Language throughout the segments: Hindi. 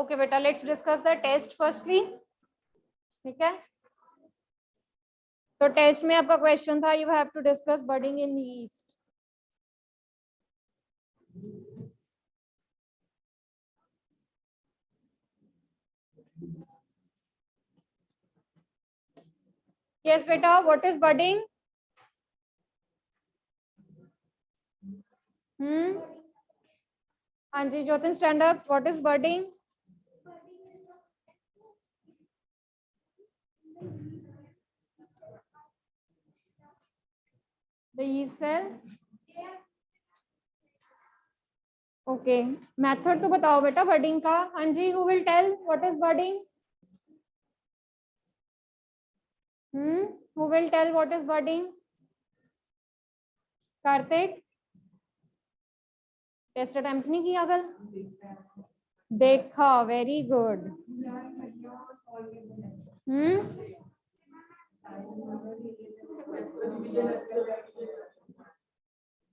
ओके बेटा, let's discuss the test firstly. ठीक है, तो टेस्ट में आपका क्वेश्चन था you have to discuss budding in yeast. Yes बेटा, व्हाट इज बडिंग? हाँ जी Jyotin, stand up. What is budding? The yeast cell. Okay, method तो बताओ बेटा बडिंग का। हाँ जी, who will tell what is budding? Who will tell what is budding? Kartik, test attempt नहीं किया कल? देखा, वेरी गुड।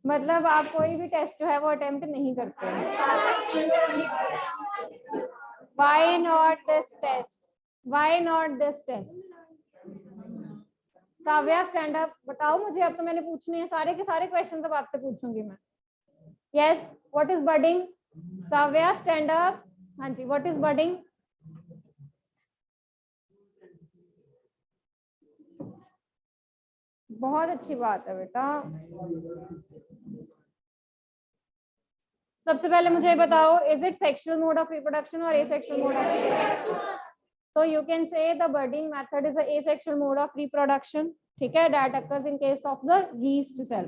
मतलब आप कोई भी टेस्ट जो है वो अटेम्प्ट नहीं करते हैं। Why not this test? Why not this test? Savya stand up. बताओ मुझे, अब तो मैंने पूछने हैं सारे के सारे क्वेश्चन, तो आपसे पूछूंगी मैं। Yes, what is budding? Savya stand up. हाँ जी, व्हाट इज बडिंग? बहुत अच्छी बात है बेटा। सबसे पहले मुझे बताओ, is it sexual mode of reproduction और asexual mode of reproduction? So you can say the budding method is the asexual mode of reproduction. ठीक है, that occurs in case of the yeast cell.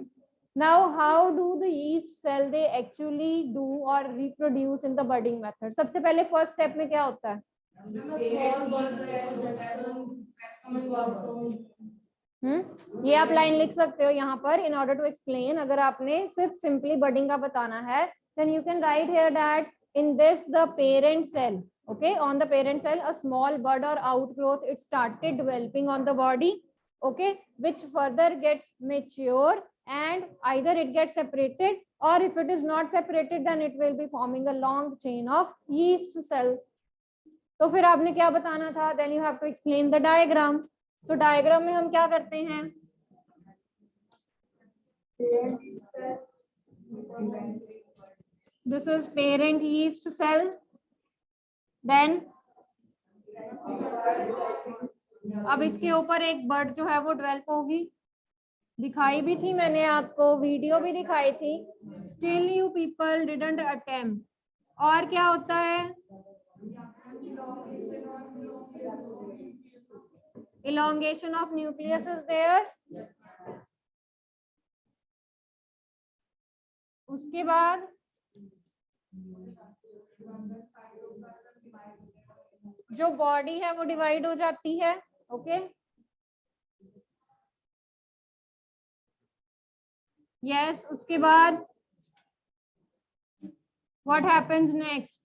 Now, how do the yeast cell they actually do or reproduce in the budding method? सबसे पहले first step में क्या होता है? ये आप लाइन लिख सकते हो यहाँ पर in order to explain. अगर आपने सिर्फ simply budding का बताना है, then you can write here that in this the parent cell, okay, on the parent cell a small bud or outgrowth it started developing on the body, okay, which further gets mature and either it gets separated or if it is not separated then it will be forming a long chain of yeast cells. तो फिर आपने क्या बताना था? then you have to explain the diagram. तो डायग्राम में हम क्या करते हैं? This is parent yeast cell. Then अब इसके ऊपर एक बर्ड जो है वो डेवलप होगी। दिखाई भी थी मैंने आपको, वीडियो भी दिखाई थी। Still you people didn't attempt. और क्या होता है? Elongation of nucleus is there. उसके बाद जो बॉडी है वो डिवाइड हो जाती है। ओके, यस, उसके बाद व्हाट हैपेंस नेक्स्ट?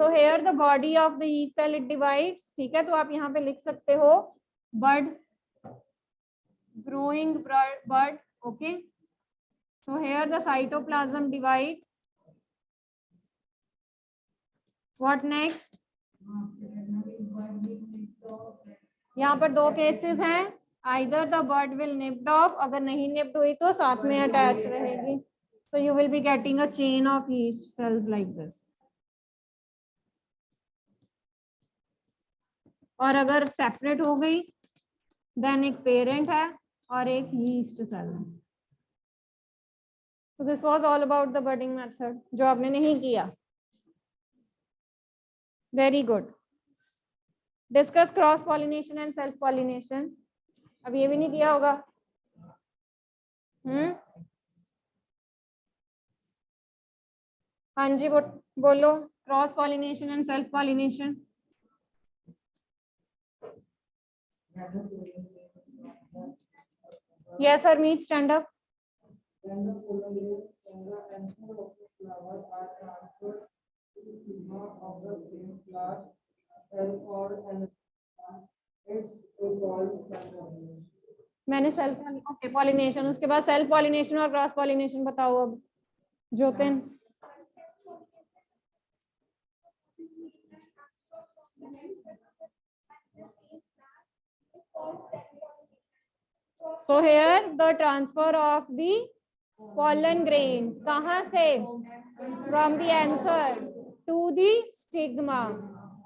तो here the body of the yeast cell it divides. ठीक है, तो आप यहाँ पे लिख सकते हो bud, growing bud. Okay, so here the cytoplasm divide. What next? यहाँ पर दो केसेस हैं, either the bud will nipped off, अगर नहीं nipped हुई तो साथ में अटैच रहेगी. So you will be getting a chain of yeast cells like this. और अगर सेपरेट हो गई देन एक पेरेंट है और एक यीस्ट सेल है. So this was all about the budding method, जो आपने नहीं किया. Very good. Discuss cross pollination and self pollination. अब ये भी नहीं किया होगा. हाँ जी, बोलो. Cross pollination and self pollination. Yes, sir. Meet, stand up. मैंने सेल्फ ओके पॉलिनेशन, उसके बाद सेल्फ पॉलिनेशन और क्रॉस पॉलिनेशन बताओ अब Jyotin. So here the transfer of the pollen grains कहाँ से? From the anther to the stigma.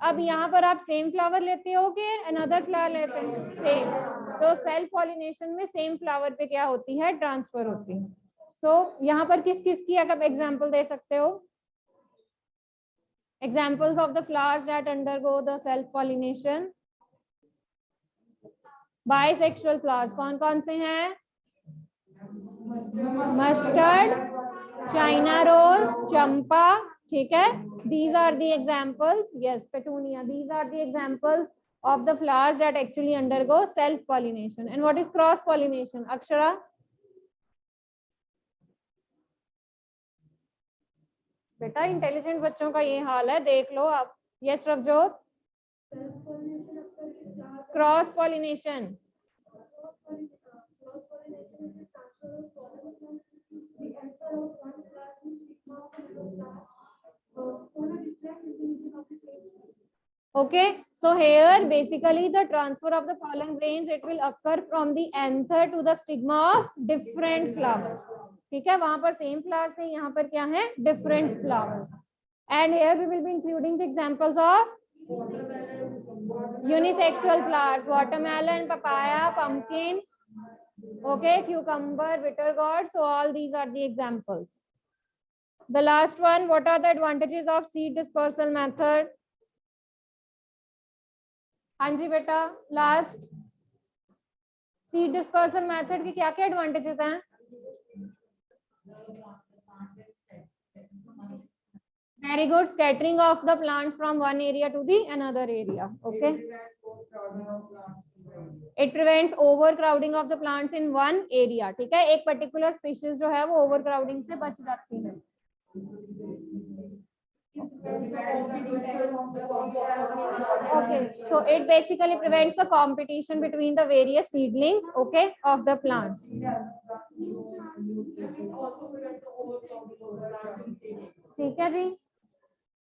अब यहाँ पर आप सेम फ्लावर लेते हो कि अनदर फ्लावर लेते हो? सेम। तो सेल्फ पॉलिनेशन में सेम फ्लावर पे क्या होती है? ट्रांसफर होती है। सो यहाँ पर किस किस की आप एग्जाम्पल दे सकते हो? Examples of the flowers that undergo the self pollination. Bisexual flowers कौन कौन से हैं? मस्टर्ड, चाइना रोज, चंपा, ठीक है। These are the examples. Yes, petunia. These are the examples of the flowers that actually undergo self pollination. And what is cross pollination? Akshara? बेटा इंटेलिजेंट बच्चों का ये हाल है, देख लो आप। Yes Ravjot. Cross pollination okay, so here basically the transfer of the pollen grains, it will occur from the anther to the stigma of different flowers. ठीक है, वहां पर सेम फ्लावर्स है, यहाँ पर क्या है? Different flowers. And here we will be including the examples of unisexual flowers, watermelon, papaya, pumpkin, okay, cucumber, bitter gourd. So all these are the examples. The last one, what are the advantages of seed dispersal method? हाँ जी बेटा, लास्ट सीड डिस्पर्सल मेथड के क्या क्या एडवांटेजेस हैं? Very good, scattering of the plants from one area to the another area. Okay, it prevents overcrowding of the plants in one area. ठीक है, एक पर्टिकुलर स्पीशीज जो है वो ओवरक्राउडिंग से बच जाती है। Okay, so it basically prevents the competition between the various seedlings, okay, of the plants. ठीक है जी,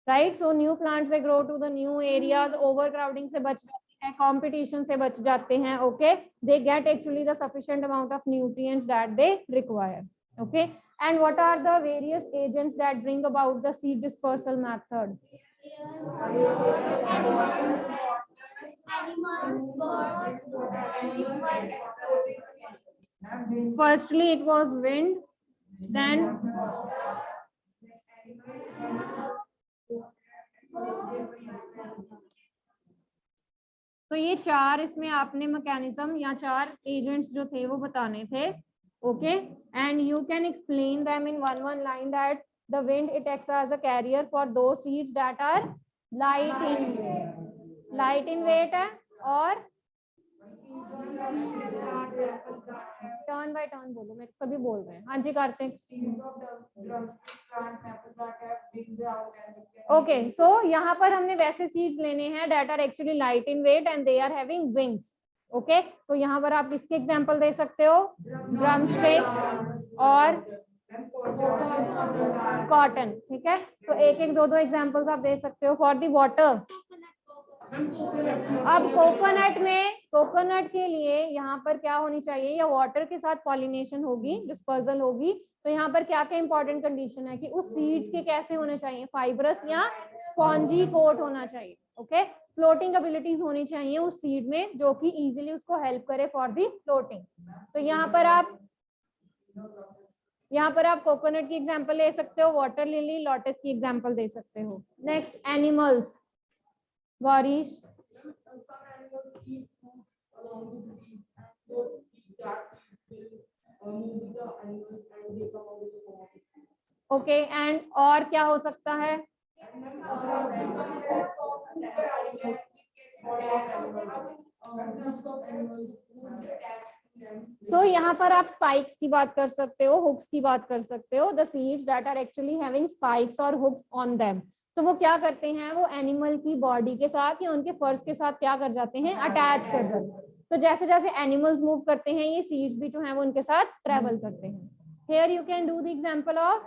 right? So new plants they grow to the new areas, overcrowding से बच जाते हैं, competition से बच जाते हैं, okay? They get actually the sufficient amount of nutrients that they require, okay? And what are the various agents that bring about the seed dispersal method? Firstly, it was wind, then तो ये चार इसमें आपने मैकेनिज्म या चार एजेंट्स जो थे वो बताने थे, okay? And you can explain them in one line that the wind it acts as a carrier for two seeds that are light in weight है और टर्न बाय टर्न बोलो, मेरे सभी बोल रहे हैं। हाँ जी कार्तिक। ओके, सो यहाँ पर हमने वैसे सीड्स लेने हैं that are actually light in weight and they are having wings, okay? तो यहाँ पर आप इसके एग्जांपल दे सकते हो, ड्रम स्टिक और कॉटन, ठीक है? तो एक एक दो एग्जांपल्स आप दे सकते हो। फॉर द वाटर, अब कोकोनट के लिए यहाँ पर क्या होनी चाहिए? या वाटर के साथ पॉलिनेशन होगी, डिस्पर्सल होगी, तो यहाँ पर क्या क्या इंपॉर्टेंट कंडीशन है कि उस सीड्स के कैसे होने चाहिए? फाइब्रस या स्पॉन्जी कोट होना चाहिए, ओके? फ्लोटिंग एबिलिटीज होनी चाहिए उस सीड में जो कि इजीली उसको हेल्प करे फॉर दी फ्लोटिंग। तो यहाँ पर आप कोकोनट की एग्जांपल ले सकते हो, वाटर लिली, लोटस की एग्जांपल दे सकते हो। Next, animals, Gaurish. Okay, and और क्या हो सकता है? सो यहाँ पर आप स्पाइक्स की बात कर सकते हो, हुक्स की बात कर सकते हो, the seeds that are actually having spikes और हुक्स ऑन देम। तो वो क्या करते हैं? वो एनिमल की बॉडी के साथ या उनके फर्स के साथ क्या कर जाते हैं? अटैच कर जाते हैं। तो जैसे जैसे एनिमल्स मूव करते हैं ये सीड्स भी जो हैं वो उनके साथ ट्रेवल करते हैं. Here you can do the example of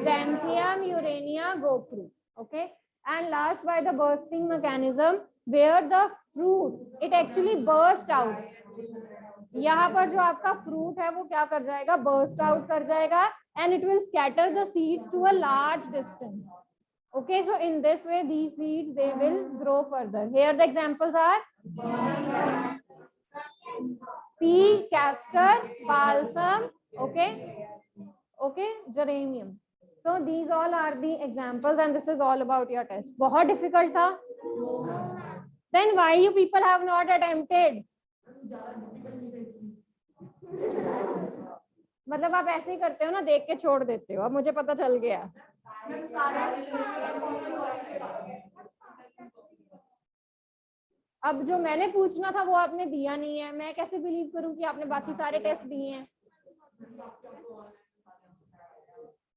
Xanthium urania go through. Okay, and last by the bursting mechanism where the fruit it actually burst out. यहाँ पर जो आपका फ्रूट है वो क्या कर जाएगा, बर्स्ट आउट कर जाएगा and it will scatter the seeds to a large distance. Okay, so in this way these seeds they will grow further. Here the examples are pea, castor, balsam, okay, geranium. So these all are the examples and this is all about your test. बहुत difficult था? Then why you people have not attempted? मतलब आप ऐसे ही करते हो ना, देख के छोड़ देते हो. अब मुझे पता चल गया. अब जो मैंने पूछना था वो आपने दिया नहीं है, मैं कैसे बिलीव करूं कि आपने बाकी सारे टेस्ट दिए हैं.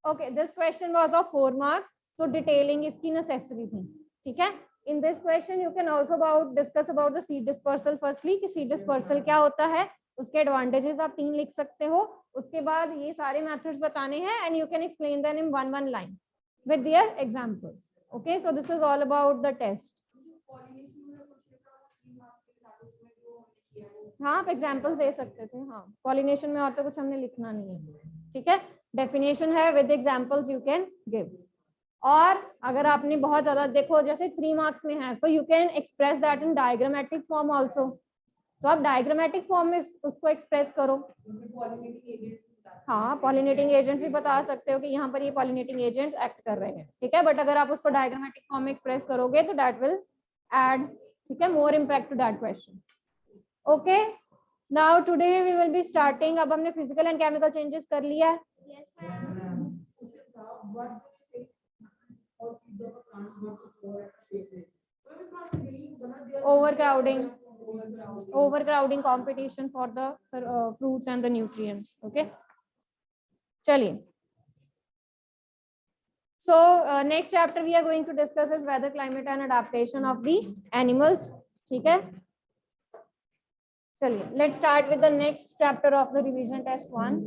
Okay, this question was of 4 marks, तो डिटेलिंग इसकी नेसेसरी थी. ठीक है, in this question you can also discuss about the seed dispersal. Firstly कि सीड डिस्पर्सल क्या होता है, उसके एडवांटेजेस आप 3 लिख सकते हो. उसके बाद ये सारे मेथड्स बताने हैं and you can explain them in 1 line with their examples. Okay, so this is all about the test. हाँ, आप एग्जांपल दे सकते थे. हाँ, पॉलिनेशन में और तो कुछ हमने लिखना नहीं है. ठीक है, डेफिनेशन है with examples you can give. और अगर आपने बहुत ज्यादा देखो जैसे 3 मार्क्स में है, so you can express that in diagrammatic form also. तो आप डायग्रामेटिक फॉर्म में उसको एक्सप्रेस करो. हाँ, पॉलिनेटिंग एजेंट्स भी बता सकते हो कि यहाँ पर ये पॉलिनेटिंग एजेंट्स एक्ट कर रहे हैं. ठीक है, बट अगर आप उसको डायग्रामेटिक फॉर्म में एक्सप्रेस करोगे तो दैट विल एड, ठीक है, more impact to that question. Okay, now today we will be starting. अब हमने फिजिकल एंड केमिकल चेंजेस कर लिया है. overcrowding competition for the fruits and the nutrients. Okay, chaliye. So next chapter we are going to discuss is weather, climate and adaptation of the animals. ठीक है, चलिए, let's start with the next chapter of the revision test 1.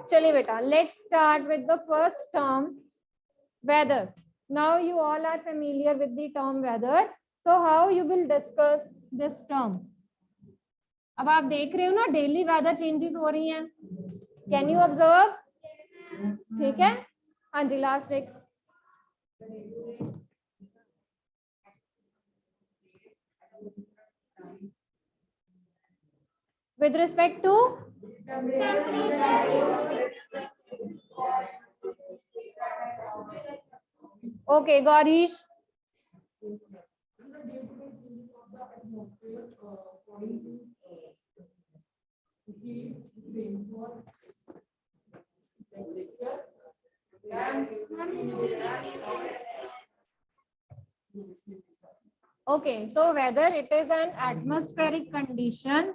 चलिए बेटा, let's start with the first term, weather. Now you all are familiar with the term weather. So how you will discuss this term? अब आप देख रहे हो ना डेली वेदर चेंजेस हो रही हैं. Can you observe? ठीक है, हाँ जी, last next. With respect to okay, Gaurish. Okay, so whether it is an atmospheric condition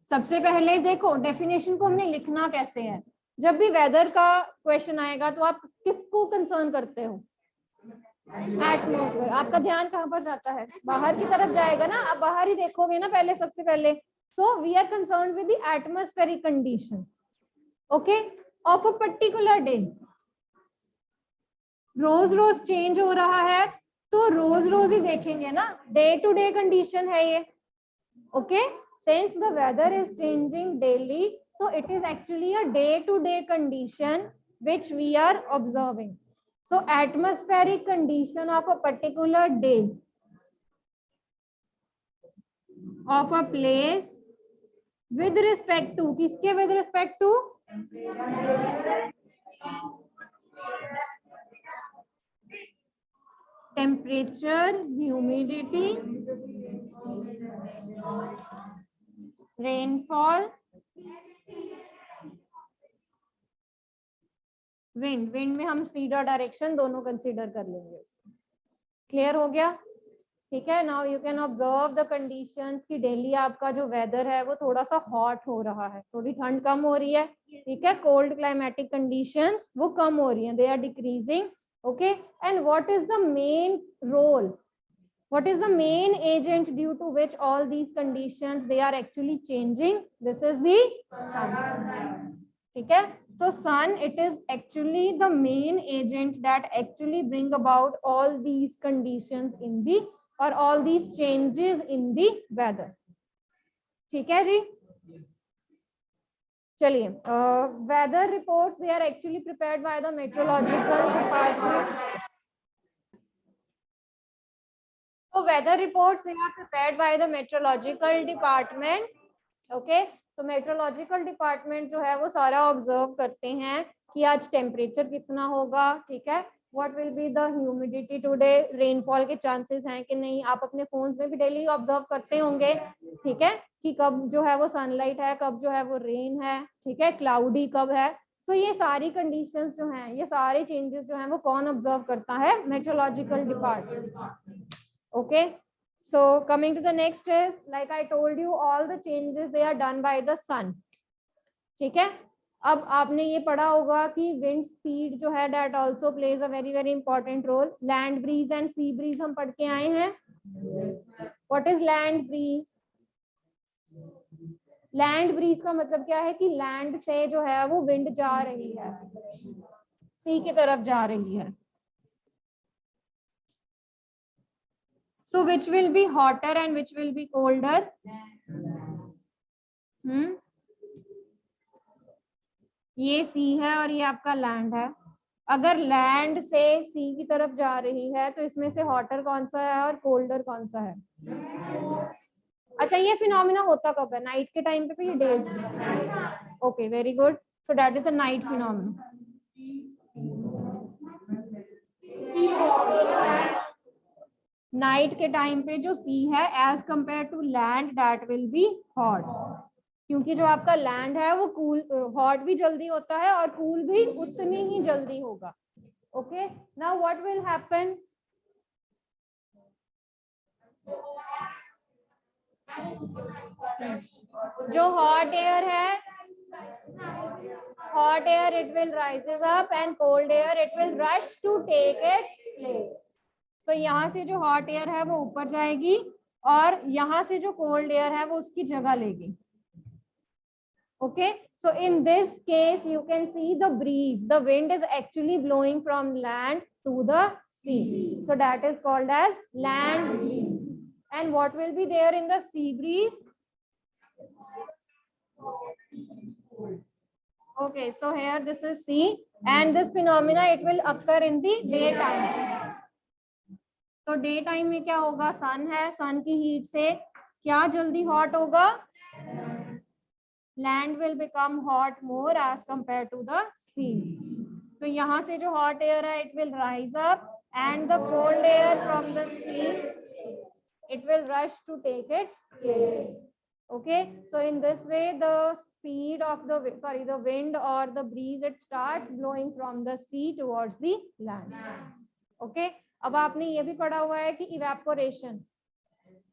सबसे पहले देखो डेफिनेशन को हमने लिखना कैसे है. जब भी वेदर का क्वेश्चन आएगा तो आप किसको कंसर्न करते हो? एटमॉस्फेयर. आपका ध्यान कहाँ पर जाता है? बाहर की तरफ जाएगा ना, आप बाहर ही देखोगे ना पहले, सबसे पहले. So we are concern with the atmospheric condition, okay, of a particular day. रोज रोज चेंज हो रहा है तो रोज रोज ही देखेंगे ना, डे टू डे कंडीशन है ये. Okay, since the weather is changing daily, so it is actually a day to day condition which we are observing. So atmospheric condition of a particular day, of a place with respect to, किसके with respect to? temperature, humidity, rainfall, wind. wind में हम स्पीड और डायरेक्शन दोनों कंसीडर कर लेंगे. क्लियर हो गया? ठीक है. Now you can observe the conditions कि डेली आपका जो वेदर है वो थोड़ा सा हॉट हो रहा है, थोड़ी ठंड कम हो रही है. ठीक है. कोल्ड क्लाइमेटिक कंडीशंस वो कम हो रही हैं, they are decreasing. Okay. And what is the main role, what is the main agent due to which all these conditions they are actually changing? This is the sun. ठीक है. So sun, it is actually the main agent that actually bring about all these conditions in the or all these changes in the weather. ठीक है जी. चलिए. Weather reports they are actually prepared by the meteorological department. So weather reports they are prepared by the meteorological department. Okay. तो meteorological department जो है वो सारा ऑब्जर्व करते हैं कि आज टेम्परेचर कितना होगा. ठीक है. What will be the humidity today? Rainfall के चांसेस हैं कि नहीं. आप अपने फोन्स में भी डेली ऑब्जर्व करते होंगे. ठीक है. कि कब जो है वो सनलाइट है, कब जो है वो रेन है. ठीक है. क्लाउडी कब है. तो ये सारी कंडीशंस जो हैं, ये सारे चेंजेस जो हैं वो कौन ऑब्जर्व करता है? Meteorological department. Okay, so coming to the next is, like I told you, all the changes they are done by the sun. ठीक है. अब आपने ये पढ़ा होगा कि wind speed जो है that also plays a very very important role. Land breeze and sea breeze हम पढ़ के आए हैं. What is land breeze? Land breeze का मतलब क्या है कि land से जो है वो wind जा रही है, sea की तरफ जा रही है. So which will be hotter and which will be colder? ये सी है और ये आपका लैंड है. अगर लैंड से सी की तरफ जा रही है तो इसमें से हॉटर कौन सा है और कोल्डर कौन सा है? अच्छा, ये फिनोमिना होता कब है? नाइट के टाइम पे ये day? Okay, very good. So that is a night phenomena. Night के टाइम पे जो सी है as compare to land that will be hot, क्योंकि जो आपका लैंड है वो कूल हॉट भी जल्दी होता है और कूल भी उतनी ही जल्दी होगा. Okay. Now what will happen? जो हॉट एयर है, hot air it will rises up and cold air it will rush to take its place. तो यहाँ से जो हॉट एयर है वो ऊपर जाएगी और यहाँ से जो कोल्ड एयर है वो उसकी जगह लेगी. Okay, so in this case you can see the breeze, the wind is actually blowing from land to the sea, so that is called as land breeze. And what will be there in the sea breeze? Okay, so here this is sea and this phenomena it will occur in the daytime. तो डे टाइम में क्या होगा? सन है, सन की हीट से क्या जल्दी हॉट होगा? Land will become hot more as compare to the sea. तो यहाँ से जो हॉट एयर है it will rise up and the cold air from the sea it will rush to take its place. Okay, so in this way the speed of the wind or the breeze it starts blowing from the sea towards the land. Okay, अब आपने ये भी पढ़ा हुआ है कि evaporation.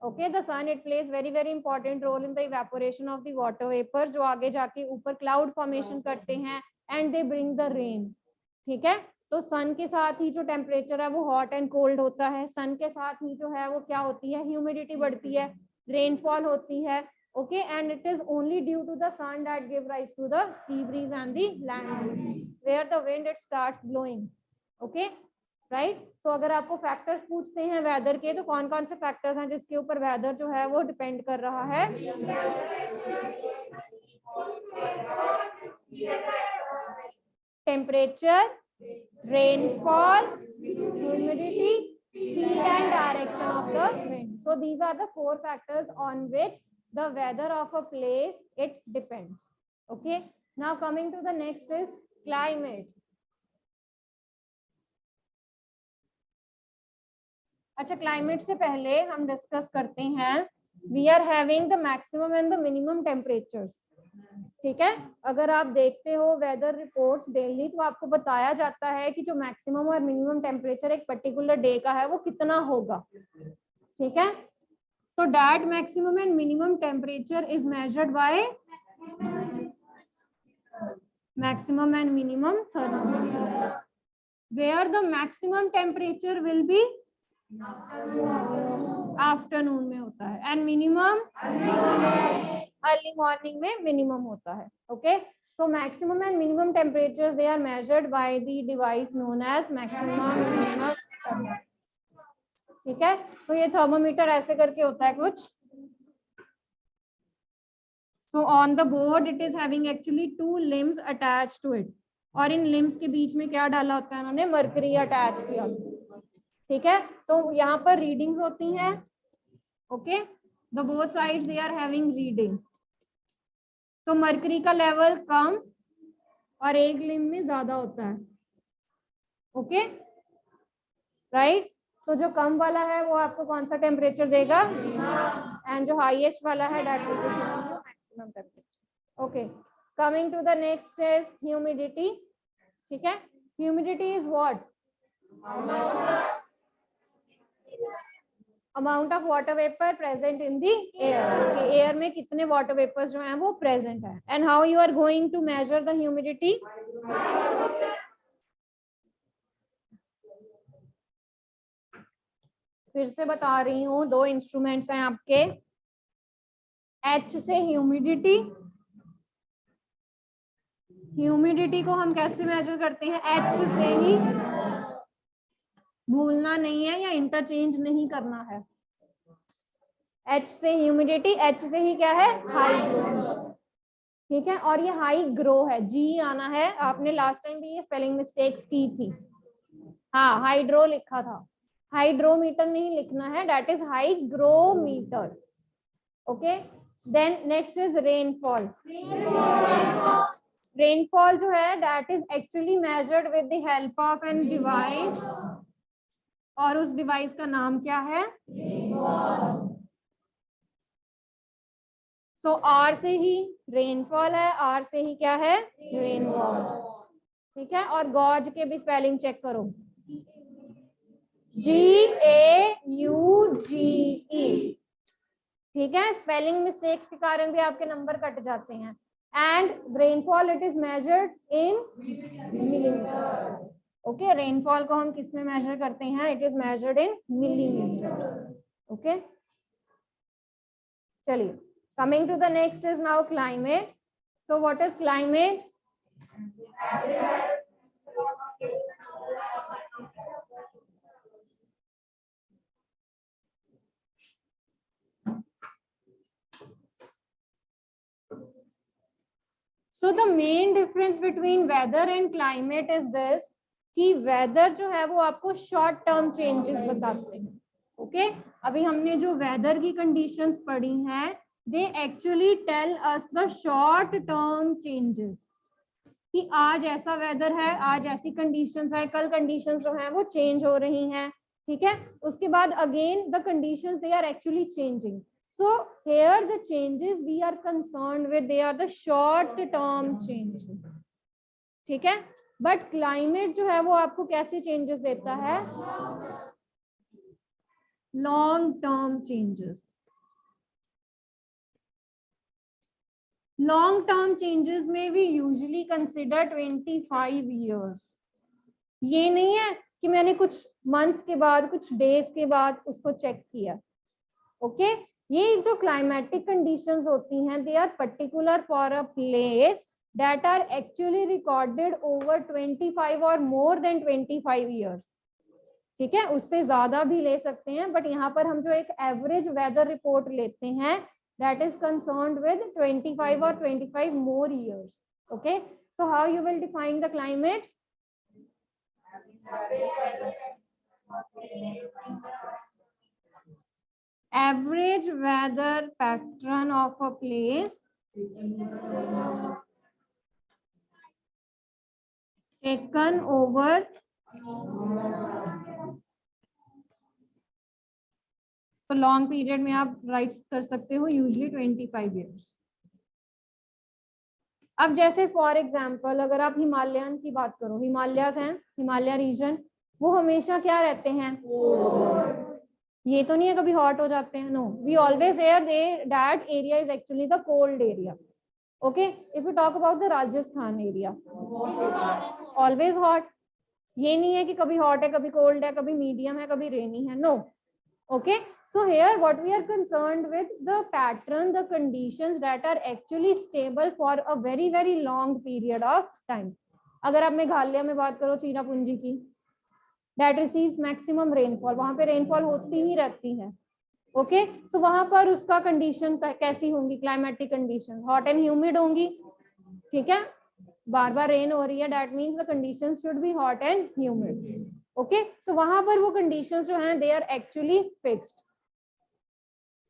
Okay, the sun it plays very very important role in the evaporation of the water vapor जो आगे जाके ऊपर cloud formation करते हैं and they bring the rain. ठीक है. तो सन के साथ ही जो टेम्परेचर है वो हॉट एंड कोल्ड होता है. सन के साथ ही जो है वो क्या होती है? ह्यूमिडिटी बढ़ती है, रेनफॉल होती है. Okay, and it is only due to the sun that give rise to the sea breeze and the land breeze where the wind it starts blowing. Okay, right. So अगर आपको फैक्टर्स पूछते हैं वेदर के तो कौन कौन से फैक्टर्स हैं जिसके ऊपर वेदर जो है वो डिपेंड कर रहा है? Temperature, rainfall, humidity, speed and direction of the wind. So these are the four factors on which the weather of a place it depends. Okay, now coming to the next is climate. अच्छा, क्लाइमेट से पहले हम डिस्कस करते हैं, we are having the maximum and the minimum temperatures. ठीक है, अगर आप देखते हो वेदर रिपोर्ट्स डेली, तो आपको बताया जाता है कि जो मैक्सिमम और मिनिमम टेम्परेचर एक पर्टिकुलर डे का है वो कितना होगा। ठीक है, तो that maximum and minimum temperature is measured by maximum and minimum thermometer, where the maximum temperature will be afternoon में होता है एंड मिनिमम अर्ली मॉर्निंग में मिनिमम होता है। Okay, so maximum and minimum temperature they are measured by the device known as maximum minimum thermometer। ठीक है, तो ये थर्मोमीटर ऐसे करके होता है कुछ। So on the board it is having actually two limbs attached to it, और इन limbs के बीच में क्या डाला होता है उन्होंने, मरकरी अटैच किया। ठीक है, तो यहाँ पर रीडिंग्स होती हैं। Okay, the both sides they are having reading। तो मरकरी का लेवल कम और एक लिम्ब में ज्यादा होता है। ओके राइट, तो जो कम वाला है वो आपको कौन सा टेम्परेचर देगा, एंड जो हाईएस्ट वाला है that will be maximum temperature. Okay, coming to the next is humidity. ठीक है, humidity is what, amount of water vapour present in the air. Air में कितने वाटर वेपर्स जो हैं वो प्रेजेंट है। And how you are going to measure the humidity, फिर से बता रही हूँ, दो इंस्ट्रूमेंट्स हैं आपके। एच से ह्यूमिडिटी, ह्यूमिडिटी को हम कैसे मेजर करते हैं, एच से ही, भूलना नहीं है या इंटरचेंज नहीं करना है। एच से ह्यूमिडिटी, एच से ही क्या है, हाई ग्रो। ठीक है, और ये हाई ग्रो है, जी आना है। आपने लास्ट टाइम भी ये स्पेलिंग मिस्टेक्स की थी। हाँ, हाइड्रो लिखा था, हाइड्रोमीटर नहीं लिखना है, that is hygrometer. Okay, then next is rainfall. Rainfall जो है that is actually measured with the help of an device, और उस डिवाइस का नाम क्या है, सो आर से ही रेनफॉल है, आर से ही क्या है, रेन गॉज। ठीक है, और गॉज के भी स्पेलिंग चेक करो, GAUGE। ठीक है, स्पेलिंग मिस्टेक्स के कारण भी आपके नंबर कट जाते हैं। And rainfall it is measured in millimetre. Okay, rainfall को हम किस में मेजर करते हैं, it is measured in millimetre. Okay, चलिए, coming to the next is now climate। So what is climate? So the main difference between weather and climate is this, कि वेदर जो है वो आपको शॉर्ट टर्म चेंजेस बताते हैं। ओके, अभी हमने जो वेदर की कंडीशंस पढ़ी हैं, they actually tell us the short term changes, कि आज ऐसा वेदर है, आज ऐसी कंडीशंस है, कल कंडीशंस जो है वो चेंज हो रही हैं। ठीक है, उसके बाद again the conditions they are actually changing. So here the changes we are concerned with, they are the short term changes। ठीक है, बट क्लाइमेट जो है वो आपको कैसे चेंजेस देता है, long term changes. Long term changes में भी यूजुअली कंसिडर 25 years। ये नहीं है कि मैंने कुछ मंथ्स के बाद, कुछ डेज के बाद उसको चेक किया। ओके, ये जो क्लाइमेटिक कंडीशंस होती हैं, they are particular for a place that are actually recorded over 25 or more than 25 years। ठीक है, उससे ज्यादा भी ले सकते हैं, बट यहाँ पर हम जो एक एवरेज वेदर रिपोर्ट लेते हैं that is concerned with 25 or 25 more years। okay, so how you will define the climate? Average weather pattern of a place taken over तो लॉन्ग पीरियड में आप राइट कर सकते हो यूजली 25 ईयर्स। अब जैसे फॉर एग्जाम्पल अगर आप हिमालयन की बात करो, हिमालयस हैं, हिमालय रीजन, वो हमेशा क्या रहते हैं, ये तो नहीं है कभी हॉट हो जाते हैं, no, we always hear that area is actually the cold area. Okay, if you talk about the Rajasthan area, always hot, ये नहीं है कि कभी हॉट है कभी कोल्ड है कभी मीडियम है कभी रेनी है, no. Okay, so here what we are concerned with the pattern, the conditions that are actually stable for a very long period of time. अगर आप मेघालय में बात करो, चीनापुंजी की, that receives maximum rainfall, वहां पे रेनफॉल होती ही रहती है। ओके, तो वहां पर उसका कंडीशन कैसी होंगी, climatic condition hot and humid होंगी, ठीक है, बार बार रेन हो रही है, that means the condition should be hot and humid. Okay, तो वहां पर वो कंडीशंस जो हैं they are actually fixed.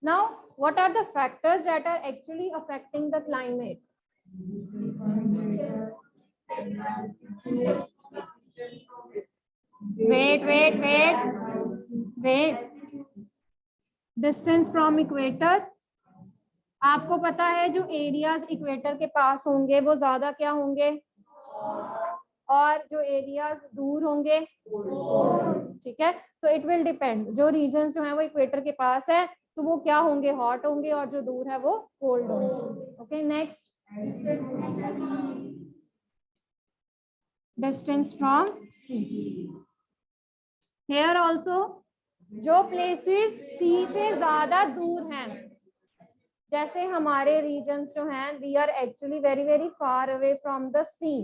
Now, what are the factors that are actually affecting the climate? Wait. Distance from equator. आपको पता है जो एरियाज इक्वेटर के पास होंगे वो ज्यादा क्या होंगे, और जो एरियाज दूर होंगे, ठीक है, तो इट विल डिपेंड, जो रीजन जो है वो इक्वेटर के पास है तो वो क्या होंगे, हॉट होंगे, और जो दूर है वो कोल्ड होंगे। Okay, next, distance from sea. Here also जो प्लेसेस सी से ज्यादा दूर हैं, जैसे हमारे रीजन्स जो हैं we are actually very far away from the sea,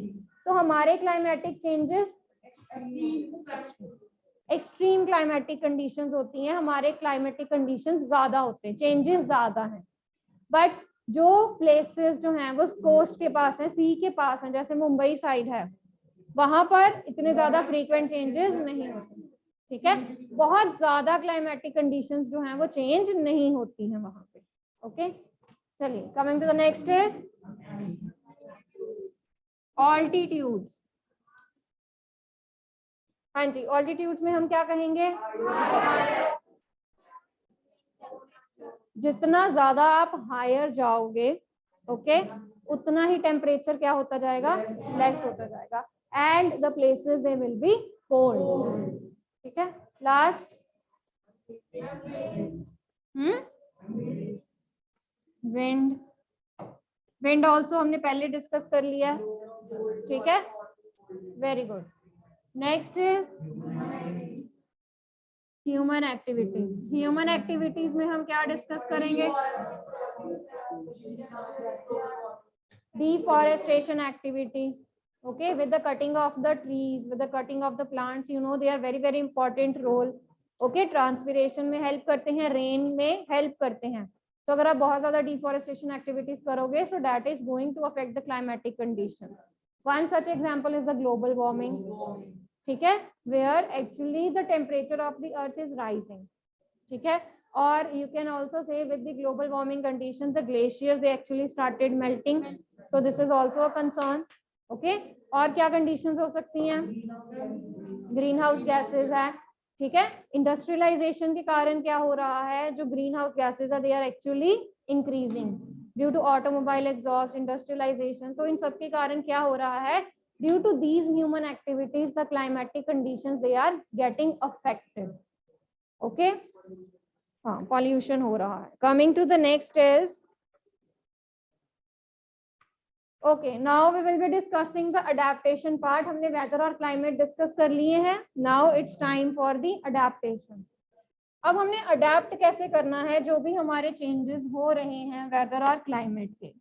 तो हमारे climatic changes extreme climatic conditions होती हैं, हमारे क्लाइमेटिक कंडीशंस ज्यादा होते हैं, चेंजेस ज्यादा हैं। बट जो प्लेसेस जो हैं वो कोस्ट के पास हैं, सी के पास हैं, जैसे मुंबई साइड है, वहां पर इतने ज्यादा फ्रीक्वेंट चेंजेस नहीं होते, ठीक है, बहुत ज्यादा क्लाइमेटिक कंडीशंस जो हैं वो चेंज नहीं होती हैं वहां पे। ओके, चलिए, coming to the next is altitudes. हाँ जी, ऑल्टीट्यूड्स में हम क्या कहेंगे, जितना ज्यादा आप हायर जाओगे, ओके, उतना ही टेम्परेचर क्या होता जाएगा, लेस होता जाएगा, and the places they will be cold, ठीक है। लास्ट, विंड, विंड ऑल्सो हमने पहले डिस्कस कर लिया, ठीक है, very good. Next is human activities. Human activities में हम क्या डिस्कस करेंगे, deforestation activities, okay, with the cutting of the trees, with the cutting of the plants, you know they are very important role, okay, transpiration में help करते हैं, rain में help करते हैं, तो अगर आप बहुत ज्यादा deforestation activities करोगे, so that is going to affect the climatic condition. One such example is the global warming, ठीक है, where actually the temperature of the earth is rising, ठीक है, और you can also say with the global warming conditions the glaciers they actually started melting, so this is also a concern, okay। और क्या conditions हो सकती हैं, ग्रीन हाउस गैसेज है, ठीक है, इंडस्ट्रियलाइजेशन के कारण क्या हो रहा है, जो ग्रीन हाउस गैसेज है they are actually increasing due to automobile exhaust, industrialization, तो इन सब के कारण क्या हो रहा है, due to these human activities the climatic conditions they are getting affected, okay, हाँ, पॉल्यूशन हो रहा है। Coming to the next is, okay, now we will be discussing the adaptation part. हमने वेदर और क्लाइमेट डिस्कस कर लिए हैं, now it's time for the adaptation. अब हमने अडेप्ट कैसे करना है जो भी हमारे चेंजेस हो रहे हैं वेदर और क्लाइमेट के।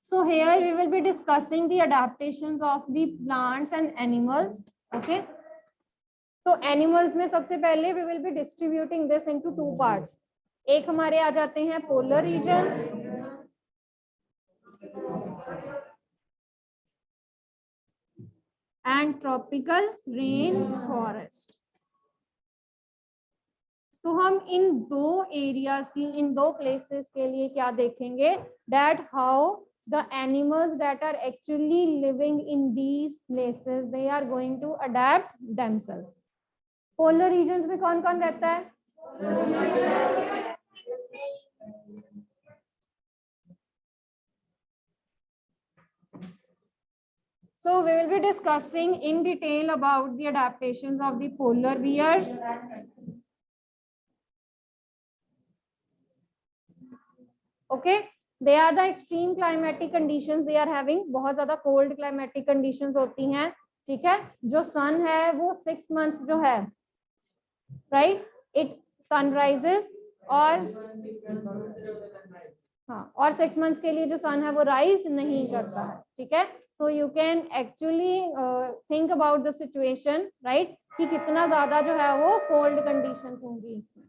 So here we will be discussing the adaptations of the plants and animals, okay। तो एनिमल्स में सबसे पहले we will be distributing this into two parts। एक हमारे आ जाते हैं polar regions and tropical rain forest. तो हम इन दो एरियाज की, इन दो प्लेसेस के लिए क्या देखेंगे, that how the animals that are actually living in these places they are going to adapt themselves। polar regions में कौन कौन रहता है, So we will be discussing in detail about the adaptations of the polar bears. Okay, they are the extreme climatic conditions they are having. बहुत ज़्यादा cold climatic conditions होती हैं, ठीक है. जो sun है वो 6 months जो है, right? It sun rises और हाँ, और 6 months के लिए जो sun है वो rise नहीं करता है, ठीक है. So you can actually think about the situation, right? कि कितना ज़्यादा जो है वो cold conditions होंगी इसमें.